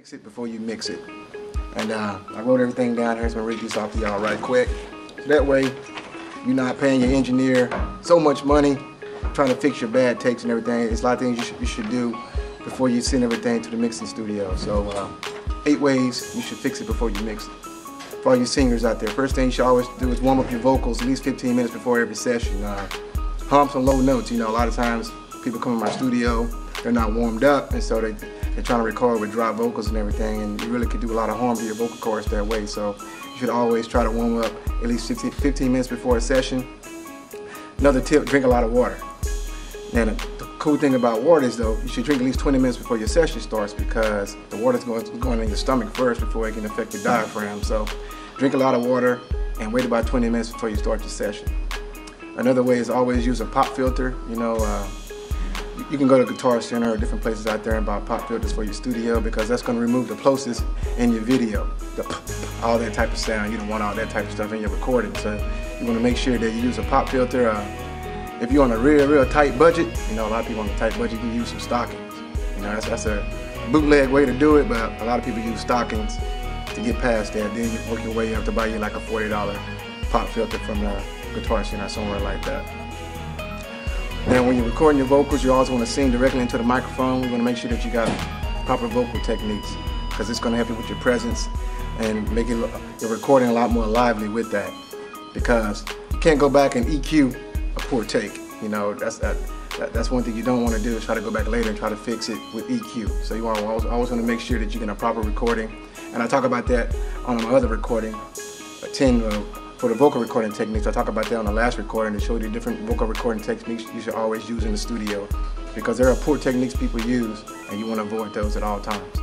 Fix it before you mix it. And I wrote everything down here, so I'm going to read this off to y'all right quick. So that way, you're not paying your engineer so much money trying to fix your bad takes and everything. It's a lot of things you should do before you send everything to the mixing studio. So 8 ways you should fix it before you mix it. For all you singers out there, first thing you should always do is warm up your vocals at least 15 minutes before every session. Humps and low notes, you know, a lot of times people come in my studio, they're not warmed up, and so they're trying to record with dry vocals and everything, and you really could do a lot of harm to your vocal cords that way. So you should always try to warm up at least 15 minutes before a session. Another tip, drink a lot of water. Now the cool thing about water is though, you should drink at least 20 minutes before your session starts, because the water's going in your stomach first before it can affect your diaphragm. So drink a lot of water and wait about 20 minutes before you start your session. Another way is always use a pop filter. You know, you can go to Guitar Center or different places out there and buy pop filters for your studio, because that's going to remove the plosives in your video. All that type of sound, you don't want all that type of stuff in your recording. So you want to make sure that you use a pop filter. If you're on a real tight budget, you know, a lot of people on a tight budget can use some stockings. You know, that's a bootleg way to do it, but a lot of people use stockings to get past that. Then you work your way up to buy you like a $40 pop filter from the Guitar Center or somewhere like that. Now when you're recording your vocals, you always want to sing directly into the microphone. You want to make sure that you got proper vocal techniques, because it's going to help you with your presence and make your recording a lot more lively with that. Because you can't go back and EQ a poor take. You know, that's one thing you don't want to do, is try to go back later and try to fix it with EQ. So you always want to make sure that you get a proper recording. And I talk about that on my other recording, for the vocal recording techniques. I talk about that on the last recording to show you the different vocal recording techniques you should always use in the studio, because there are poor techniques people use and you want to avoid those at all times.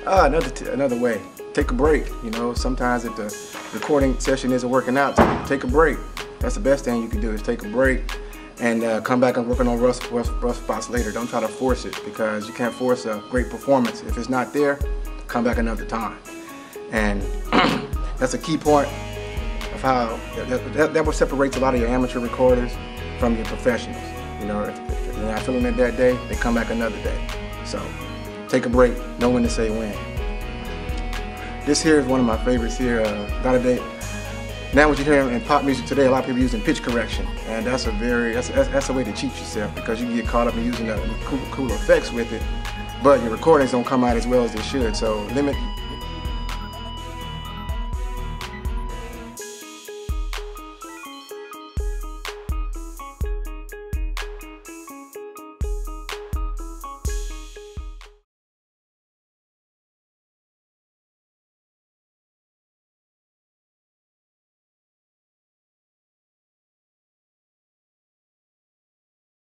Another way, take a break. You know, sometimes if the recording session isn't working out, take a break. That's the best thing you can do, is take a break and come back and work on rough spots later. Don't try to force it, because you can't force a great performance. If it's not there, come back another time. And that's a key part of how that what separates a lot of your amateur recorders from your professionals. You know, if they're not feeling it that day, they come back another day. So take a break, know when to say when. This here is one of my favorites here. Now what you hear in pop music today, a lot of people using pitch correction, and that's a way to cheat yourself, because you can get caught up in using the cool effects with it, but your recordings don't come out as well as they should. So limit